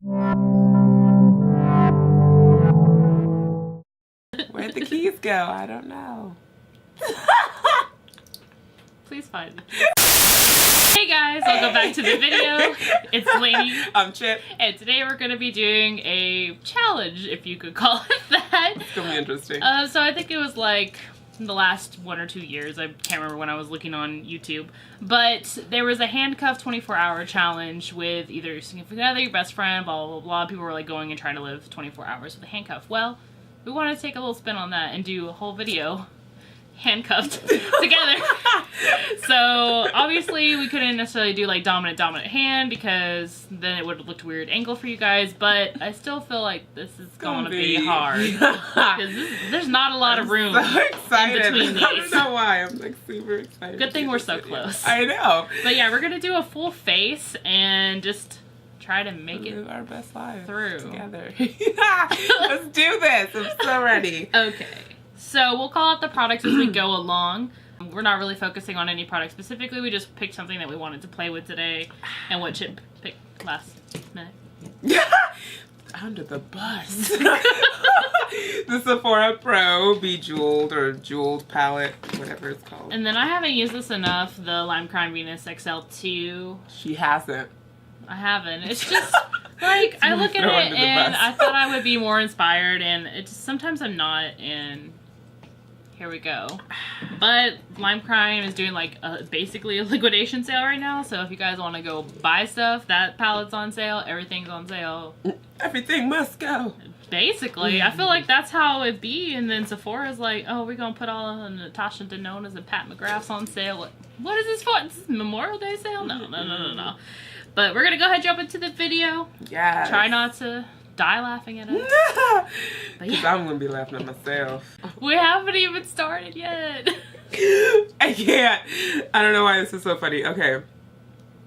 Where'd the keys go? I don't know. Please find the keys. Hey guys, welcome back to the video. It's Lainey. I'm Chip. And today we're going to be doing a challenge, if you could call it that. It's going to be interesting. So I think it was like in the last 1 or 2 years. I can't remember when I was looking on YouTube. But there was a handcuff 24-hour challenge with either your significant other, your best friend, blah, blah, blah. People were like going and trying to live 24 hours with a handcuff. Well, we wanted to take a little spin on that and do a whole video handcuffed together. So obviously we couldn't necessarily do like dominant hand because then it would have looked weird angle for you guys, but I still feel like this is going to be hard because there's not a lot of room so excited. in between these. I don't know why. I'm like super excited. Good thing we're so close. I know. But yeah, we're gonna do a full face and just try to make it our best lives through together. Let's do this. I'm so ready. Okay. So we'll call out the products as we go along. We're not really focusing on any product specifically. We just picked something that we wanted to play with today and what Chip picked last minute. Under the bus. The Sephora Pro Bejeweled or Jeweled palette, whatever it's called. And then I haven't used this enough, the Lime Crime Venus XL2. She hasn't. I haven't. It's just like I look at it and I thought I would be more inspired, and it's sometimes I'm not, and here we go. But Lime Crime is doing like basically a liquidation sale right now, so if you guys want to go buy stuff, that palette's on sale, everything's on sale. Everything must go. Basically, I feel like that's how it be, and then Sephora's like, oh, we're gonna put all of Natasha Denona's and Pat McGrath's on sale. What is this for? Is this Memorial Day sale? No. But we're gonna go ahead and jump into the video. Yeah. Try not to die laughing at us. Because I'm gonna be laughing at myself. We haven't even started yet. I can't. I don't know why this is so funny. Okay.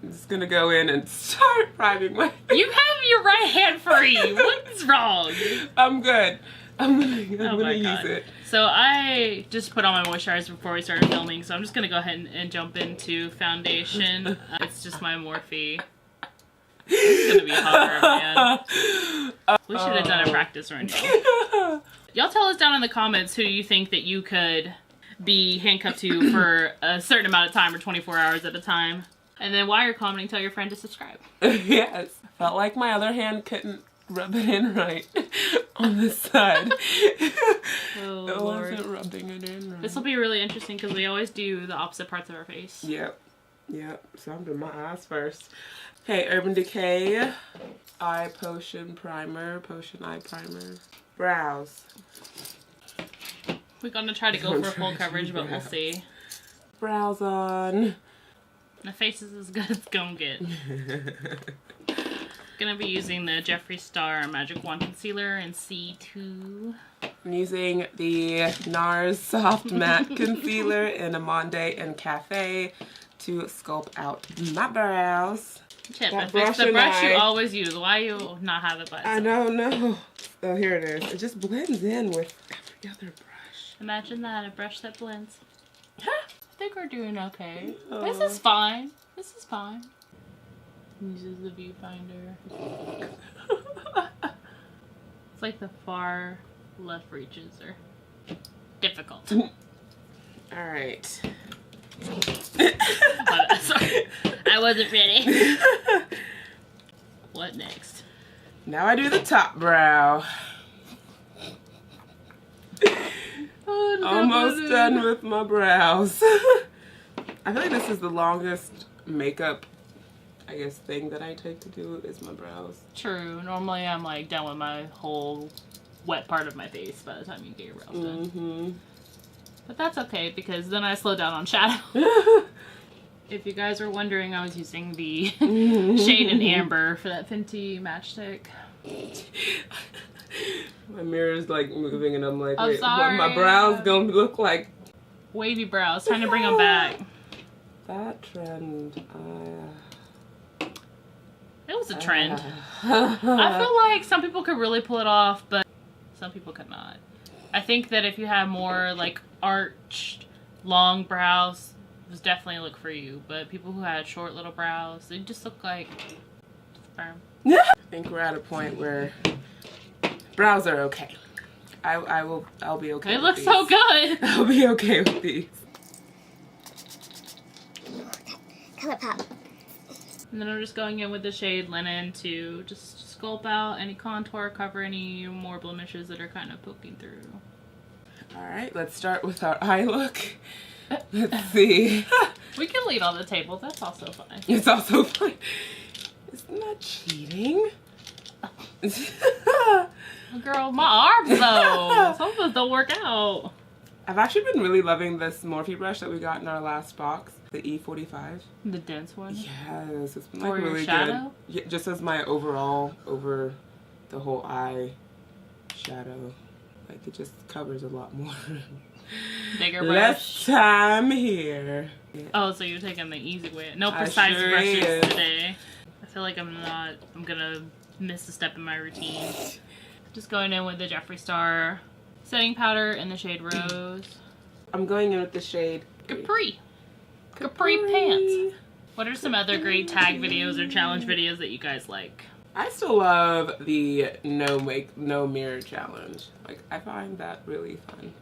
I'm just gonna go in and start priming my face. You have your right hand free. What's wrong? I'm good. I'm gonna use it. So I just put on my moisturizer before we started filming, so I'm just gonna go ahead and jump into foundation. It's just my Morphe. It's gonna be hard, man. We should have done a practice run, y'all. Y'all tell us down in the comments who you think that you could be handcuffed to for a certain amount of time or 24 hours at a time. And then while you're commenting, tell your friend to subscribe. Yes. Felt like my other hand couldn't rub it in right on this side. Oh, it Lord. wasn't rubbing it in right. This will be really interesting because we always do the opposite parts of our face. Yep. So I'm doing my eyes first. Okay, Urban Decay Eye Potion Primer, Potion Eye Primer. Brows. We're gonna try to go for full coverage, but we'll see. Brows on. The face is as good as it's gonna get. Gonna be using the Jeffree Star Magic Wand Concealer in C2. I'm using the NARS Soft Matte Concealer in AMANDE and CAFÉ to sculpt out my brows. Chip, if it's the brush you always use, why you not have it by itself? I don't know. Oh, here it is. It just blends in with every other brush. Imagine that, a brush that blends. I think we're doing okay. This is fine. This is fine. Uses the viewfinder. It's like the far left reaches are difficult. Alright. Sorry, I wasn't ready. What next? Now I do the top brow. Oh, no, Almost done with my brows. I feel like this is the longest makeup, I guess, thing that I take to do is my brows. True. Normally I'm like done with my whole wet part of my face by the time you get your brows done. But that's okay because then I slow down on shadow. If you guys are wondering, I was using the Shade and Amber for that Fenty matchstick. My mirror is like moving and I'm like, I'm wait, sorry. what my brows gonna look like? Wavy brows. Trying to bring them back. That trend, It was a trend. I feel like some people could really pull it off, but some people could not. I think that if you have more like arched, long brows, it was definitely a look for you. But people who had short little brows, they just look like sperm. think we're at a point where brows are okay. I'll be okay. They with look these. so good. I'll be okay with these. ColourPop. And then I'm just going in with the shade Linen to just sculpt out any contour, cover any more blemishes that are kind of poking through. Alright, let's start with our eye look. Let's see. We can lead on the table. That's also fine. It's also fun. Isn't that cheating? Girl, my arms though. Some of those don't work out. I've actually been really loving this Morphe brush that we got in our last box. The E45. The dense one? Yes, it's been For like your really shadow? good. Yeah, just as my overall over the whole eye shadow. Like it just covers a lot more. Bigger Less brush. time here. Oh, so you're taking the easy way. No I precise sure brushes is. today. I feel like I'm gonna miss a step in my routine. Just going in with the Jeffree Star setting powder in the shade Rose. I'm going in with the shade Capri pants. What are some other great tag videos or challenge videos that you guys like? I still love the no mirror challenge. Like I find that really fun.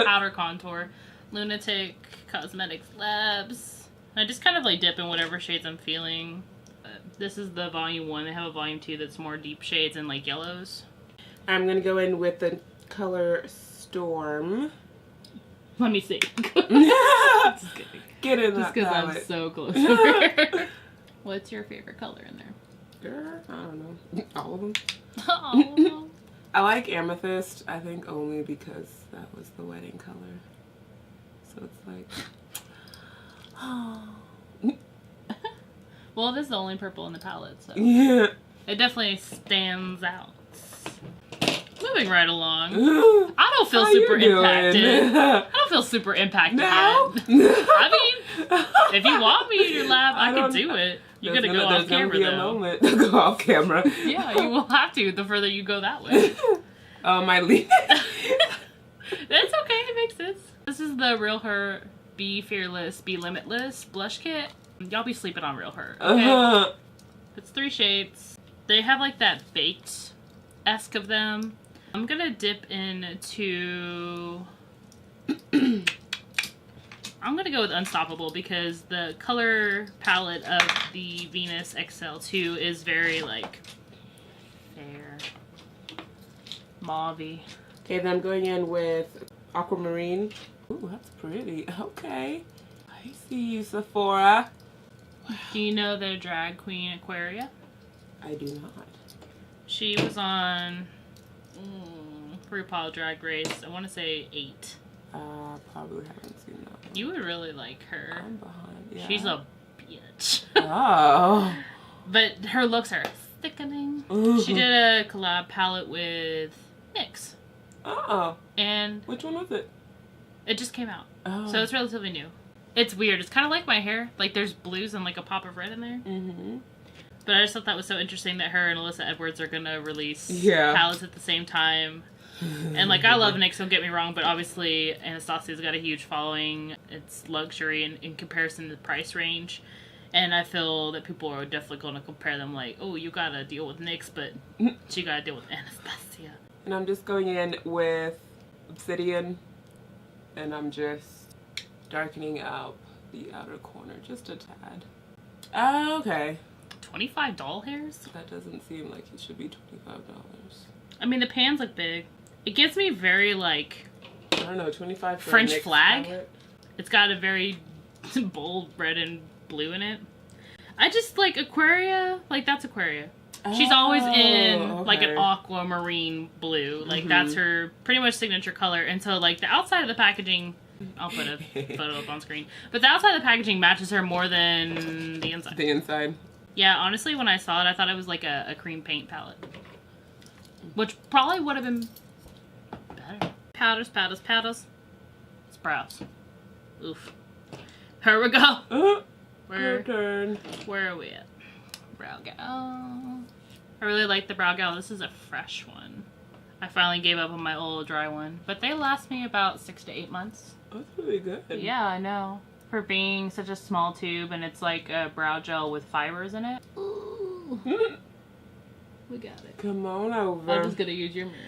Powder contour, Lunatic Cosmetics Labs. I just kind of like dip in whatever shades I'm feeling. This is the volume 1. They have a volume 2 that's more deep shades and like yellows. I'm gonna go in with the color Storm. Let me see. Just kidding. Get in Just that because I'm palette. so close. What's your favorite color in there? Girl, I don't know. All of them. Oh. I like Amethyst, I think only because that was the wedding color. So it's like, oh. Well, this is the only purple in the palette, so Yeah. it definitely stands out. Moving right along. I don't feel How super you doing? impacted. I don't feel super impacted No? yet. I mean, if you want me in your lab, I can don't- do it. You're There's gonna go off camera There's gonna be a though. moment to go off camera. Yeah, you will have to the further you go that way. My lead. That's okay, it makes sense. This is the Real Her Be Fearless, Be Limitless blush kit. Y'all be sleeping on Real Her, okay? It's 3 shades. They have like that baked-esque of them. I'm gonna dip into... I'm gonna go with Unstoppable because the color palette of the Venus XL2 is very like fair, mauve-y. Okay, then I'm going in with Aquamarine. Ooh, that's pretty. Okay. I see you, Sephora. Do you know the drag queen Aquaria? I do not. She was on RuPaul Drag Race. I want to say 8. Probably haven't seen that one. You would really like her. I'm behind. Yeah. She's a bitch. Oh. But her looks are sickening. Ooh. She did a collab palette with NYX. Oh. And Which one was it? it just came out. Oh. So it's relatively new. It's weird. It's kind of like my hair. Like there's blues and like a pop of red in there. Mm-hmm. But I just thought that was so interesting that her and Alyssa Edwards are going to release Yeah. palettes at the same time. And like I love NYX, don't get me wrong, but obviously Anastasia's got a huge following. It's luxury in comparison to the price range. And I feel that people are definitely going to compare them like, oh, you got to deal with NYX, but she got to deal with Anastasia. And I'm just going in with Obsidian. And I'm just darkening out the outer corner just a tad. Okay. 25 doll hairs? That doesn't seem like it should be $25. I mean, the pans look big. It gives me very, like, I don't know, 25 for a French NYX flag? palette? it's got a very bold red and blue in it. I just, like, Aquaria, like, that's Aquaria. She's always in, like, an okay. aquamarine blue. Like, that's her pretty much signature color. And so, like, the outside of the packaging, I'll put a photo up on screen. But the outside of the packaging matches her more than the inside. The inside. Yeah, honestly, when I saw it, I thought it was, like, a cream paint palette. Which probably would have been better. Powders, powders, powders. It's brows. Oof. Here we go. Your turn. Where are we at? Brow gal. I really like the brow gal. This is a fresh one. I finally gave up on my old dry one. But they last me about 6 to 8 months. That's really good. Yeah, I know. For being such a small tube and it's like a brow gel with fibers in it. Ooh. We got it. Come on over. I'm just gonna use your mirror.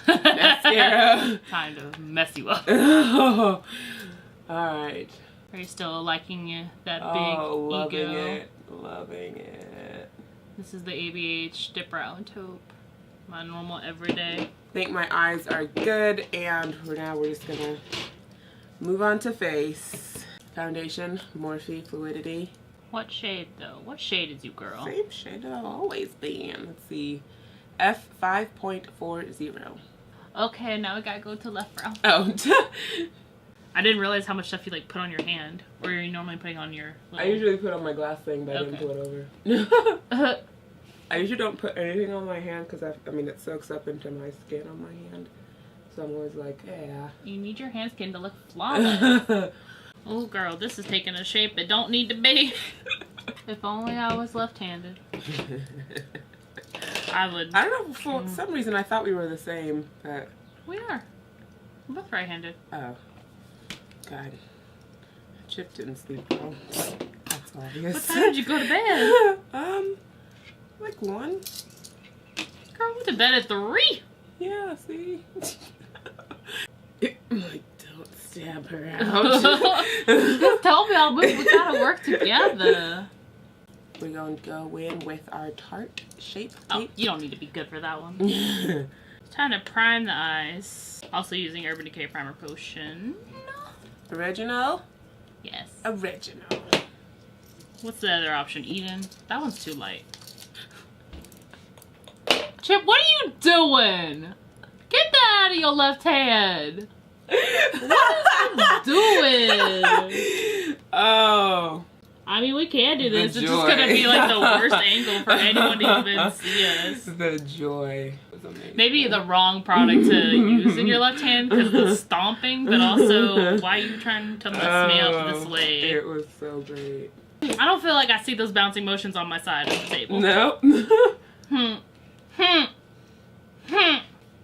Mascara. Time to mess you up. Alright. Are you still liking that big loving ego? it. Loving it. This is the ABH Dip Brow and Taupe. My normal everyday. I think my eyes are good, and for now we're just gonna move on to face. Foundation, Morphe Fluidity. What shade though? What shade is you, girl? Same shade I've always been. Let's see. F5.40. Okay, now we gotta go to left brow. Oh. I didn't realize how much stuff you like put on your hand. Or are you normally putting on your I usually put on my glass thing, but I didn't pull it over. I usually don't put anything on my hand because I mean it soaks up into my skin on my hand. So I'm always like, yeah. You need your hand skin to look flawless. Oh girl, this is taking a shape it don't need to be. If only I was left-handed. I would. I don't know, for some reason I thought we were the same, but... We are. We're both right-handed. Oh. God. Chip didn't sleep well. That's obvious. What time did you go to bed? Like 1. Girl, I went to bed at 3. Yeah, see? Like, don't stab her out. Just tell me I'll move. We gotta work together. We're going to go in with our Tarte Shape Tape. Oh, you don't need to be good for that one. It's time to prime the eyes. Also using Urban Decay Primer Potion. Original? Yes. Original. What's the other option? Eden? That one's too light. Chip, what are you doing? Get that out of your left hand. What are you doing? Oh. I mean, we can do this. The It's joy. just gonna be like the worst angle for anyone to even see us. The joy was amazing. Maybe the wrong product to use in your left hand because the stomping, but also why are you trying to mess me up this way? It was so great. I don't feel like I see those bouncing motions on my side of the table. Nope.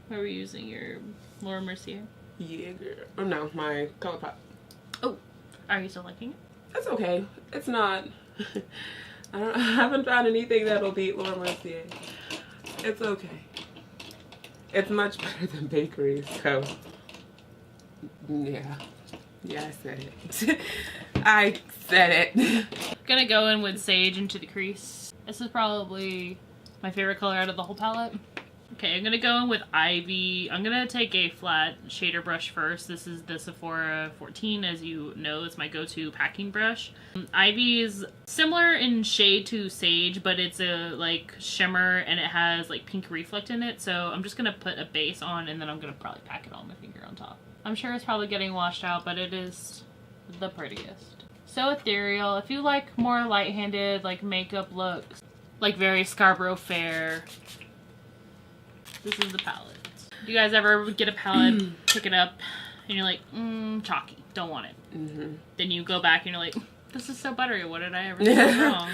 Are we using your Laura Mercier? Yeah, girl. Oh no, my ColourPop. Oh, are you still liking it? That's okay. It's not. I haven't found anything that'll beat Laura Mercier. It's okay. It's much better than bakery, so yeah. Yeah, I said it. I said it. Gonna go in with Sage into the crease. This is probably my favorite color out of the whole palette. Okay, I'm gonna go in with Ivy. I'm gonna take a flat shader brush first. This is the Sephora 14, as you know, it's my go-to packing brush. Ivy is similar in shade to Sage, but it's a like shimmer and it has like pink reflect in it. So I'm just gonna put a base on and then I'm gonna probably pack it on my finger on top. I'm sure it's probably getting washed out, but it is the prettiest. So ethereal. If you like more light-handed, like makeup looks, like very Scarborough Fair, this is the palette. Do you guys ever get a palette, pick it up, and you're like, chalky, don't want it. Then you go back and you're like, this is so buttery, what did I ever do wrong?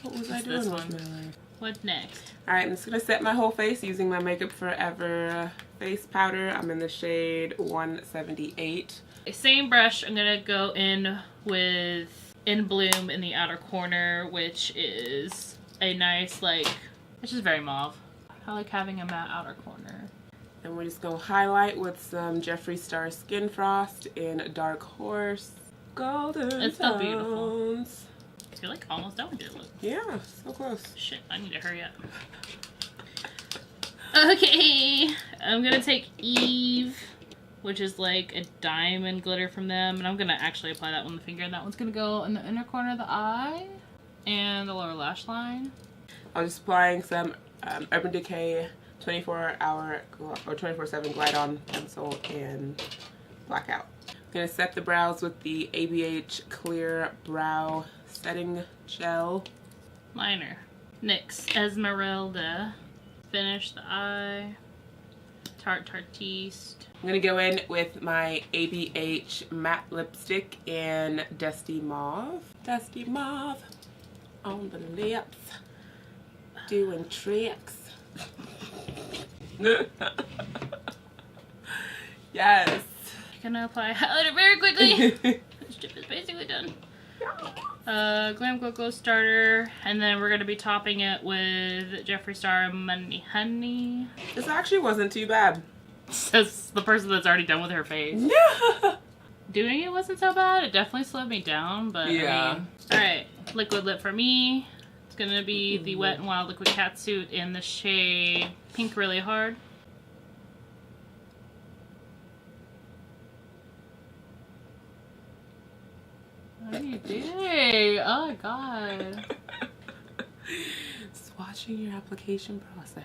What was I It's doing this with one. my life? What next? Alright, I'm just going to set my whole face using my Makeup Forever face powder. I'm in the shade 178. Same brush, I'm gonna go in with In Bloom in the outer corner, which is a nice, like, it's just very mauve. I like having a matte outer corner. And we're just going to highlight with some Jeffree Star Skin Frost in Dark Horse Golden It's still beautiful. tones. You're like almost done with your look. Yeah, so close. Shit, I need to hurry up. Okay, I'm gonna take Eve, which is like a diamond glitter from them, and I'm gonna actually apply that one on the finger, and that one's gonna go in the inner corner of the eye and the lower lash line. I'm just applying some Urban Decay 24-hour or 24/7 Glide On pencil in Blackout. I'm gonna set the brows with the ABH Clear Brow Setting Gel. Liner. NYX Esmeralda. Finish the eye. Tarte Tartiste. I'm gonna go in with my ABH matte lipstick in Dusty Mauve. Dusty Mauve on the lips, doing tricks. Yes. Gonna apply highlighter very quickly. This strip is basically done. Glam Glow Starter, and then we're gonna be topping it with Jeffree Star Money Honey. This actually wasn't too bad. Says the person that's already done with her face. Yeah. Doing it wasn't so bad. It definitely slowed me down, but yeah. I mean, alright, liquid lip for me. It's gonna be the Wet n Wild Liquid Catsuit in the shade Pink Really Hard. What are you doing? Oh my god. Just watching your application process.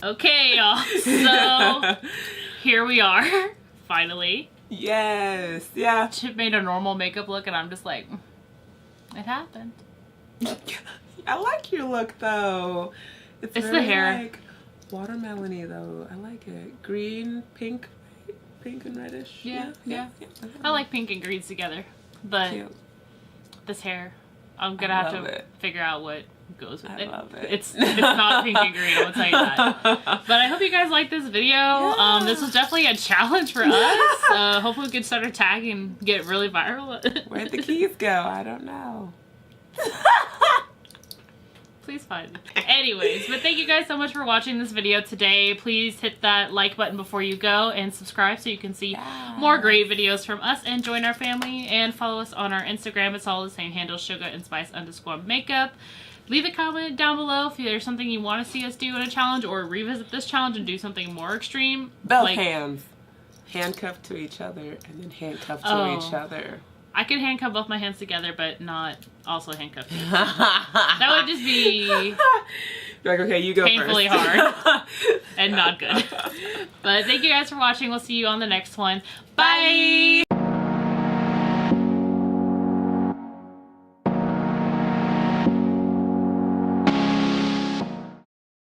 Okay, y'all. So here we are, finally. Yes, yeah. Chip made a normal makeup look, and I'm just like, it happened. I like your look though. It's very, the hair. like watermelony though. I like it. Green, pink, pink and reddish. Yeah. I like pink and greens together, but Cute. this hair, I'm gonna have to it. figure out what goes with I it. love it. It's not pink and green, I will tell you that. But I hope you guys like this video. Yeah. This was definitely a challenge for us. Hopefully we can start a tag and get really viral. Where'd the keys go? I don't know. Please find them. Anyways, but thank you guys so much for watching this video today. Please hit that like button before you go and subscribe so you can see more great videos from us and join our family. And follow us on our Instagram. It's all the same handle, sugar_and spice_makeup. Leave a comment down below if there's something you want to see us do in a challenge, or revisit this challenge and do something more extreme. Both hands. Handcuffed to each other and then handcuffed to each other. I could handcuff both my hands together, but not also handcuff you. That would just be You're like, okay, you go painfully first. hard and not good. But thank you guys for watching. We'll see you on the next one. Bye!